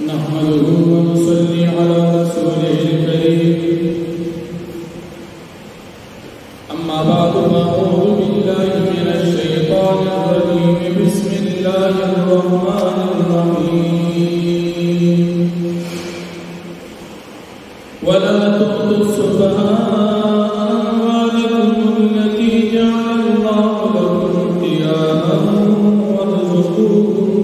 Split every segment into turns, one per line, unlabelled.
نحمده ونصلي على رسوله الكريم أما بعد فأعوذ بالله من الشيطان الرجيم بسم الله الرحمن الرحيم ولا تؤتوا السفهاء أموالكم التي جعل الله لكم قياما وارزقوهم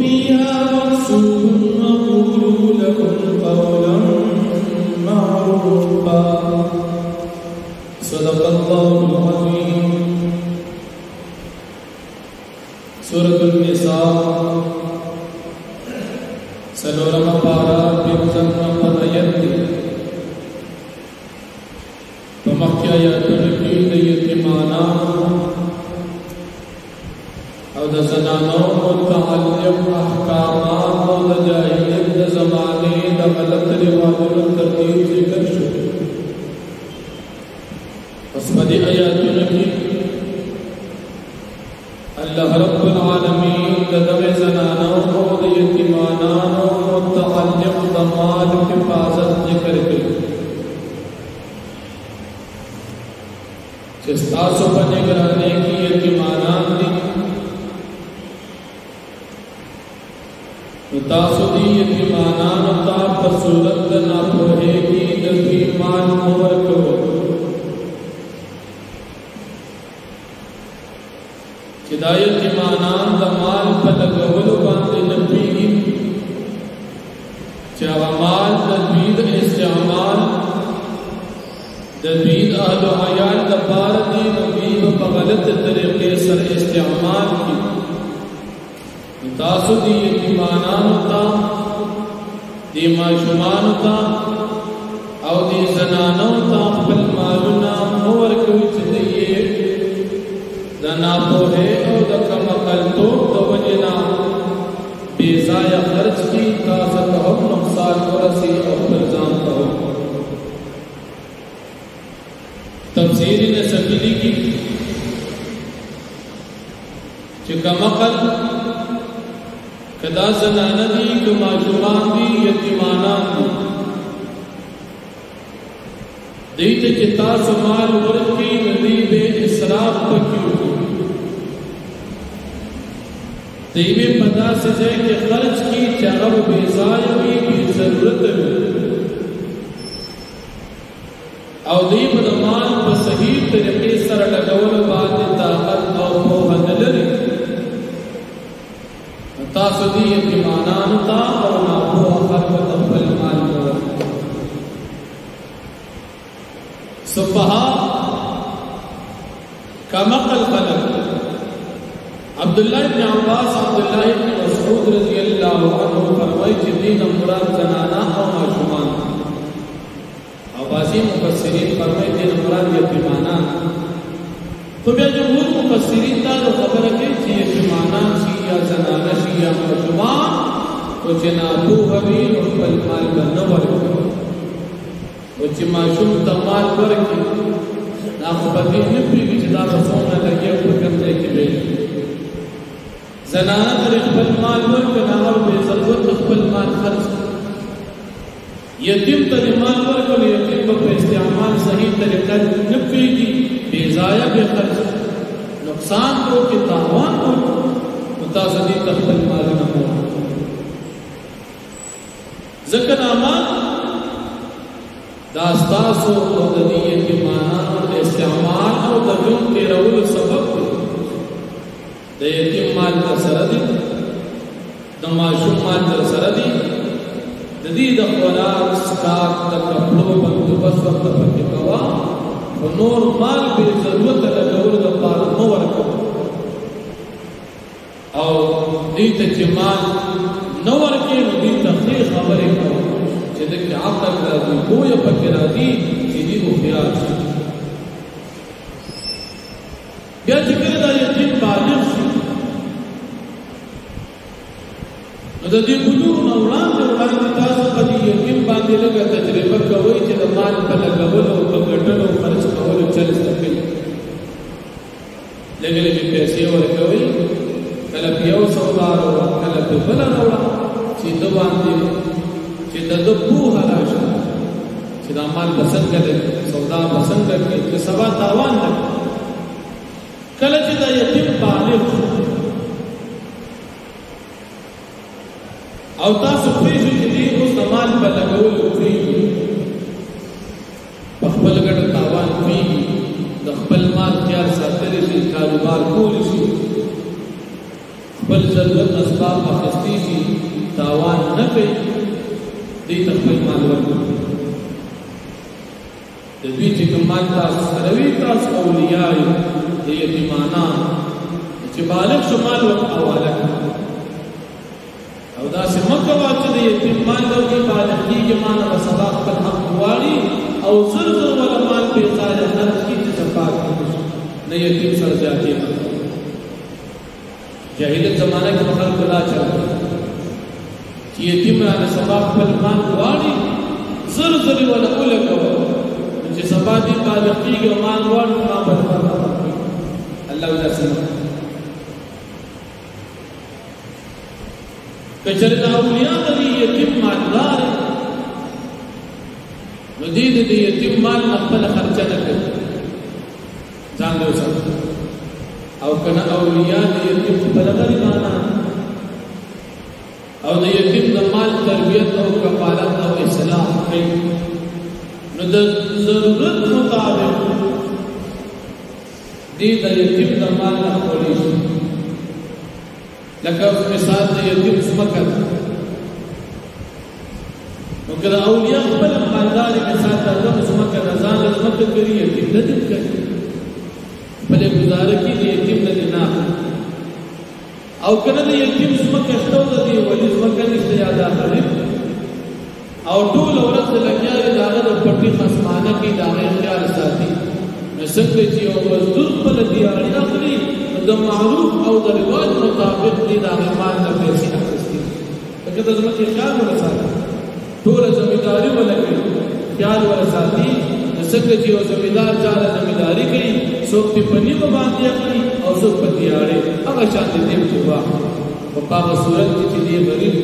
فيها واكسوهم وقولوا لهم قولا معروفا صدق الله العظيم. سورة النساء سلورم پارا پنځم نمبر آیت دی. په مخکې آیاتونو کې د یتیمانو او د زنانو متعلق احکامات او د جاهلیت د زمانې د غلط رواجونو ترتیب ذکر شو. پس په دې آیاتونو کې الله رب العالمین د دغه زنانو او د یتیمانو متعلق د مال حفاظت ذکر کړي چې تاسو په نگرانی کې یتیمان دي. تاسو دی یتیمانانو تا په صورت د ناپوهۍ د ایمان ورکوو چې دا یتیمانان د مال په لګولو باندې نه پوهېږي چې هغه مال د دوی د استعمال د دوی د اهل و عیال دپاره دي، نو دوی په غلط طریقې سره استعمال کړي. تاسو دی یتیمانانو تا دی ماشومانو تا او دی زنانو تا خپل مالونه مه ورکوئ چې دوی د ناپوهۍ او د کمعقلتوب د وجې نه بې ځایه خرچ کړي، تاسو ته هم نقصان ورسي او خپل ځان ته هم. تفسیر نصفی کی چې کمعقل کدا زنانه دي که ماشومان دي یتیمانان دي، دوی ته چې تاسو مال ورکړئ نو دوی به اسراف پکې وکړي، دوی به په داسې ځای کې خرچ کړي چې هغه به بې ځایه وي، بې ضرورته وي، او دوی به د مال په صحیح طریقې سره لګولو باندې طاقت او پوهه نه لري. تاسو دی یتیمانانو تا او ناپوه خلکو ته خپل مال مه ورکوئ. سفها کمعقل خلک عبداللہ ابن عباس، عبداللہ ابن مسعود رضی اللہ عنہ فرمائی چې دین مراد زنانا او ماشومان، او بعضی مفسرین فرمائی دین مراد یتیمانان. خو بیا جمهور مفسرین دا خبره کوي چې یتیمانان شي یا زنانه شي یا ماشومان، او چې ناپوهه وي نو خپل مال به نه ورکوي، او چې ماشوم ته مال ورکړي دا خو په دې نه پوهېږي چې دا به څومره لګي او په کوم ځای کې وي. زنانه ترې خپل مال ورکړي هغه بې ضرورته خپل مال خرڅ کړي. یتیم ته دې مال ورکړي، یتیم به په استعمال صحیح طریقه نه پوهېږي، بے ضایع بے خرچ نقصان کو کہ تاوان کو متاثدی تخبل مالنا ہوا. ذکر آمان داستاسو او دنی یتیمانان و استعمال او دنیون کے رول سبب دا یتیم مال در سردی دا معشوم مال در سردی دی دا خوراک سکاک دا کپڑو بندوبست وقت پکی کوا نور مال بے ضرورت لګولو دپاره مه ورکوئ، او دوی ته چې مال نه ورکړې نو دوی ته ښې خبرې کوئ چې ده کې عقل راځي، پوهه پکې راځي چې دوی هوښیار شي. بیا چې کله دا یتیم بالغ شي نو د دې بلوغ نه وړاندې تاسو په دې یتیم باندې لږه تجربه کوئ چې د مال په لګولو او په ګټلو او خرڅ کولو چل زده کوي. لږې لږې پیسې ورکوئ، کله په یو سودا راوړه کله په بل راوړه چې د باندې چې د پوهه راشي چې د مال بسنګ دې سودا بسنګ کې چې سبا تاوان ده کله چې د یتیم بالغ او تاسو پېښې چې دې اوس د مال په لګول کوي په خپل ګډ تاوان کوي د خپل مال خیال ساتل شي کاروبار کول شي خپل ضرورت اسباب اخیستی شي تاوان نه کوي دې خپل مال ورکړي د دې چې کوم مال تاسو سره وي تاسو اولیاء د یتیمانان چې بالغ شمال ورته حواله او دا چې مکه واچ د یتیم مال د دې بالغ کېږي مانه په سبا خپل حق غواړي او زر زر ولا مال په ځای خرج کړي چې صفات نه یتیم سره ځاتي جاهلیت زمانہ کې خلک بلا چل چې یتیم را سبا خپل مال غواړي زر زر ولا ولګو چې سبا دې بالغ کېږي مال غواړي ما برابر الله ولا سلام کچره د اولیاء د یتیم مالدار مدید د یتیم مال خپل خرچه نه کوي ځان له وسه او کنه اولیاء د یتیم خپل غریبانه او د یتیم د مال تربیت او کفالت او اصلاح کوي نو د ضرورت مطابق دې د یتیم د مال نه خوري لکه مثال د یتیم سمکه نو کله اولیاء خپل مالدار مثال د سمکه ځان له سمکه کوي یتیم د دې کوي بل گزاره کې د یتیم د نه او کله د یتیم سمکه شته د دې ولې سمکه نشته یاد اخلي او ټول ورځ لګیاري داغه د پټي خصمانه کې داغه خیال ساتي څنګه چې او مزدور په دې اړه اخلي د معروف او د رواج مطابق دې د مال نه پیسې اخلي دغه د ځمکې خیال ورساته ټول ځمېداري ولګي خیال ورساتي څنګه چې او ځمېدار چاله ځمېداري کوي څوک په پنی باندې اخلي او څوک په دې اړه هغه شان دې په واقع په هغه صورت کې دې غریب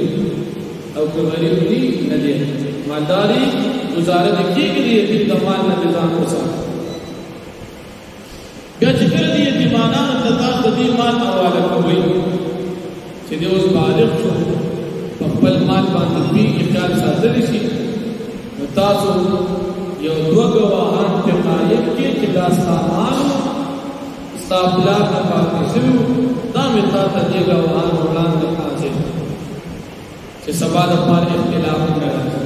او غریب دې نه دي مالداري گزاره کېږي دې د مال نه ځان وساتي بیا چې کله دې یتیمانانو ته تاسو دې مال حواله کوئ چې دې اوس بالغ شو په خپل مال باندې دې خیال ساتل شي نو تاسو یو دوه ګواهان په قایب کې چې دا سامان استابلا نه پاتې شو دا مې تاسو دې ګواهان وړاندې حاضر چې سبا د پاره اختلاف نه راځي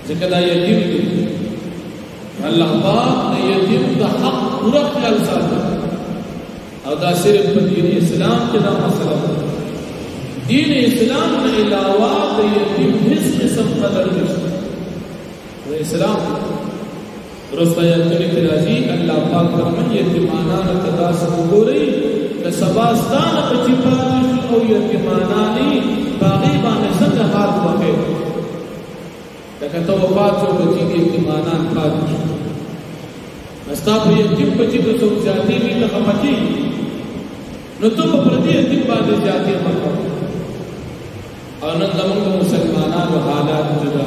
ځکه دا یتیم دی الله پاک د یتیم د حق پورا خیال ساتي او دا صرف په دین اسلام کې دا مسله ده دین اسلام نه علاوه د یتیم هیڅ قسم قدر نشته د اسلام رسول الله راځي الله پاک فرمایي یتیمانانو ته دا وګورئ که سبا ستانه په چپاتې او یتیمانانی باغی باندې څنګه حال وکړي لکه تو وفات شو بچی دی یتیمانان پاتې شو استا په یتیم بچی ته څوک ذاتی وي ته خپکی نو ته په پردي یتیم باندې ذاتی مکو او نن زموږ مسلمانانو حالات جدا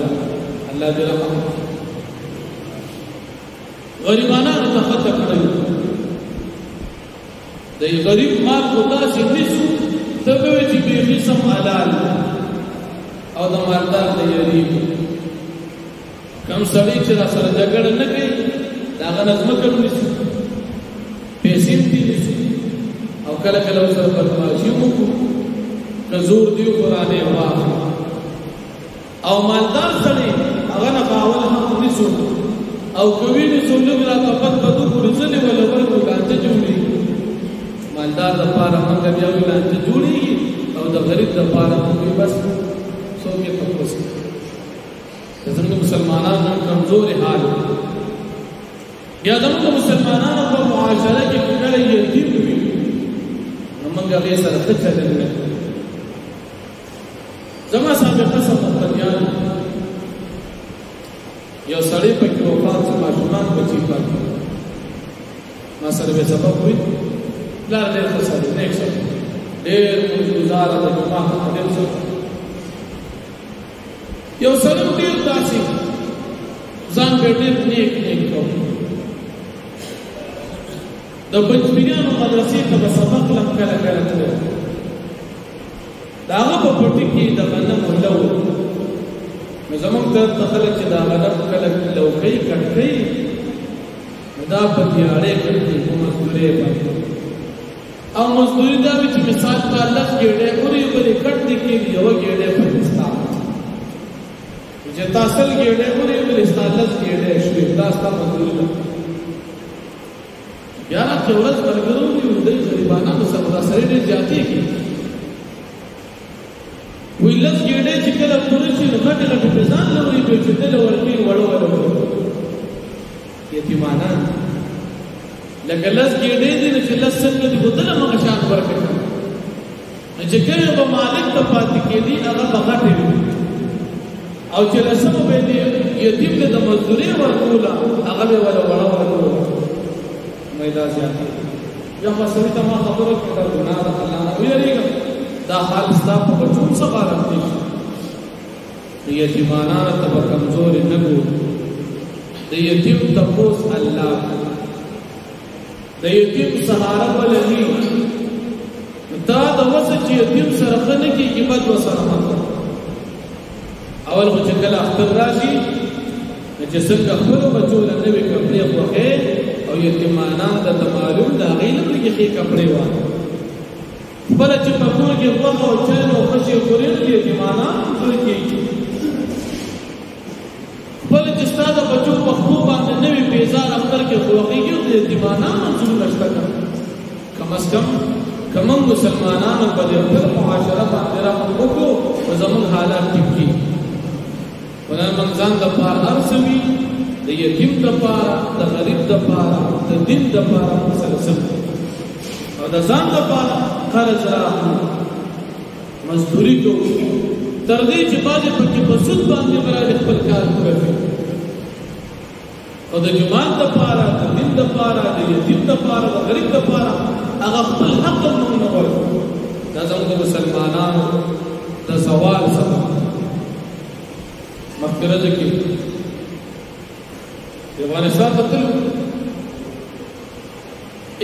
الله دې رحم غریبانو ته خطر کړی د غریب مال خدا سي نسو ته به چې به قسم حلال او د مالدار د یری کم سړی چې سره جګړه نه کوي دا غنځ مکړو نشي پیسې دي او کله کله سره پرماشي وو کزور دی قرآن واه او مالدار سړی هغه نه باور هم نشو او کوي نو څنګه را تپت بدو ورځلې ولا ورکو ګانته جوړي مالدار د پاره موږ بیا ګانته جوړي او د غریب د پاره موږ بس څوک تپوس زموږ مسلمانانو کمزور حال یا زموږ مسلمانانو په معاشره کې کله یتیم وي موږ هغه سره څه چلل زما سابقه سمتیان یو سړی په کې وفات شو ماشومان بچی پاتې ما سره به سبب وي لار دې خسرې نه ښه ډېر گزار د جمعه ډېر څه یو سره ډېر داسې ځان په ډېر نیک کو د بچیانو مدرسې ته سبق لم کله کله دا هغه په پټي کې د غنم لو نو زموږ ته خلک چې دا غنم کله لوکۍ کټکۍ دا په دیاړې کې په مزدوري باندې او مزدوري دا چې مثال په الله کې ډېر اوري بلې کټ دي کې یو ګېډه په استاد چې تاسو ګېډه اوري بلې استاد ګېډه شوي دا ستاسو مزدوري ده یا نه چې ورځ برګرو یو د غریبانو سره سره ډېر زیاتې کې ویلس ګېډه چې کله پوره شي نو کټه له ځان لوري په چې دل ورکی وړو یتیمانان لکه لس ګېډې دي چې لس څنګه دي بدله مغه شان ورکړي چې کله به مالک ته پاتې کېدي هغه بغټې او چې لسمه به دي یتیم ته د مزدوري ورکولا هغه به ولا وړو مېدا زیاتې یا مسوي ته ما خبره کړه ګناه ده الله نه ویریږي دا حال ستاسو په بچو څخه راځي یتیمانان ته کمزور نه ګو د یتیم تپوس الله د یتیم سهارا ولني دا د وسه چې یتیم سره خنه کې بد وسره اول خو چې کله اختر راشي چې څنګه خپل بچو له نوې کپڑے خوخه او یتیمانان د معلوم دا غیله کې کپڑے وایي بل چې په کور کې وغه او چای او خوشي خوري کې یتیمانان ټول کې بل چې ستاسو بچو په خو باندې نوې بیزار اختر کې خوخيږي د یتیمانان منظور نشته کم از کم کوم مسلمانانو په خپل معاشره باندې راوکړو او زموږ حالات ټیک کی ولر منځان د پار ارسمي د یتیم د پار د غریب د پار د دین د پار مسلسل او د ځان د پار قرض راځي مزدوري کو تر دې چې باندې پکې په سود باندې برابر خپل کار کوي او د جماعت د پاره د دین د پاره د یتیم د پاره د غریب د پاره هغه خپل حق نه ورکوي دا زموږ مسلمانانو د سوال سبب مغفرت کې افغانستان ته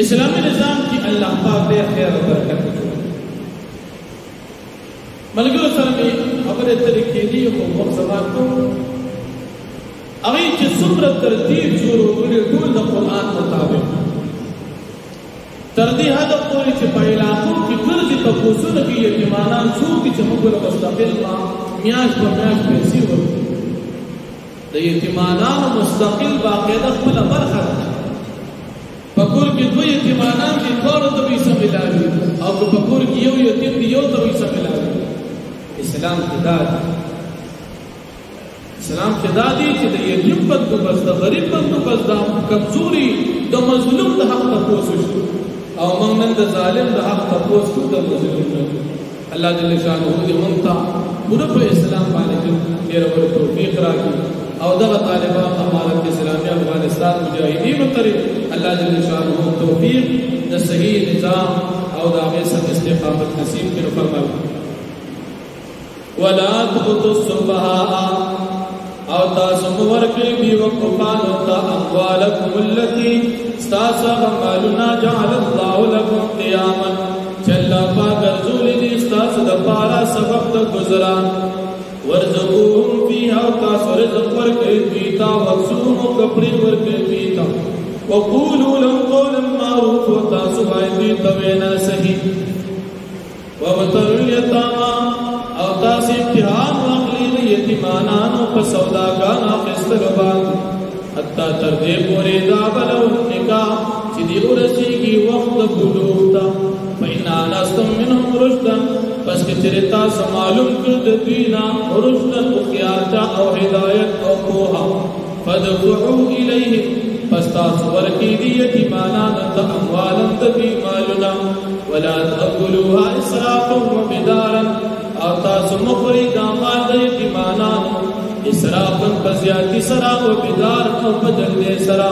اسلامی نظام کی اللہ پاک دے خیر و برکت ملګرو سره می خبره طریقې دی او مقصدات کو هغه چې څومره ترتیب جوړ کړی ټول د قران مطابق تر دې حد پورې چې په علاقو کې ګرځي په کوڅو کې یتیمانان څوک چې موږ له مستقل میاش په میاش پیسې ورکړي د یتیمانانو مستقل باقاعده خپل برخه پکور کې دوه یتیمانان دي ټول ته یې سملاوي او پکور کې یو یتیم دی یو ته یې سملاوي اسلام خدا دی چې د یتیم بندوبست د غریب بندوبست د کمزوري د مظلوم د حق تاسو شو او موږ نن د ظالم د حق تاسو د مظلوم الله جل شانه دې مونږ ته پوره په اسلام باندې ډېر ور توفیق راکړي او دغه طالبان امارت اسلامی افغانستان مجاهدین تر الله جل شانه توفیق د صحیح نظام او د هغه سره استقامت نصیب کړي فرمایي ولا تؤتوا السفهاء او تاسو ورکړي بي وقفان او اموالکم التي استاسغ مالنا جعل الله لكم قياما چلا پاک رسول دې استاسو د پارا سبب د گزاران ورزقوهم فيها تاسو رزق ورکړي دیتا وقسوم کپڑے ورکړي دیتا وقولوا لهم قولا معروفا تاسو باندې توینا صحیح وابتلوا اليتامى او تاسو امتحان واخلي یتیمانانو په سوداګانو خستل باندې حتی تر دې پورې دا بلو نکاح چې دی ورسیږي وخت بلوغ تا پینا نستم منهم رشدا پس کې چرتا معلوم کړ د دینا رشدا او خیاطه او هدایت او کوه فدفعوا الیه پس تاسو ورکی دی یتیمانانو ته اموالن تبی مالنا ولا تاكلوها اسرافا وبدارا او تاسو مخری دا مال د یتیمانانو اسرافا بزیاتی سرا او بدار او بدل دې سرا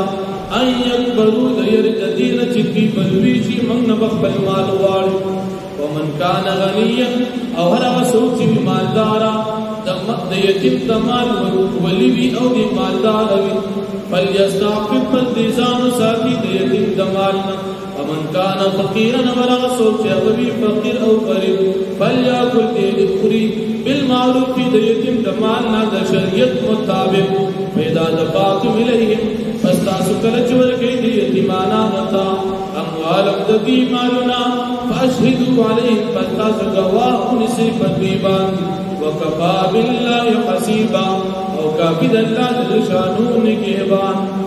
ايکبرو د ير جديد چې کی بلوي شي من نبخل مال وار ومن كان غنيا او هر سوچ مالدارا د یتیم تمال ولوی او دی مالدار وی فلیستعفف فالدیزان ساتی د یتیم تمالنا ومن كان فقيرا ورغ سوچ اوی فقیر او غریب فلیاکل دی خری بالمعروف د یتیم تمالنا د شریعت مطابق پیدا دفاعتم الیهم فاستاسو کلچور کئی دی یتیمانا نتا اموالم دبی مالنا فاشهدوا علیهم فاستاسو گواہ انسی فدویبان وکفا باللہ حسیبا او کافی دلہ دل شانون کے بان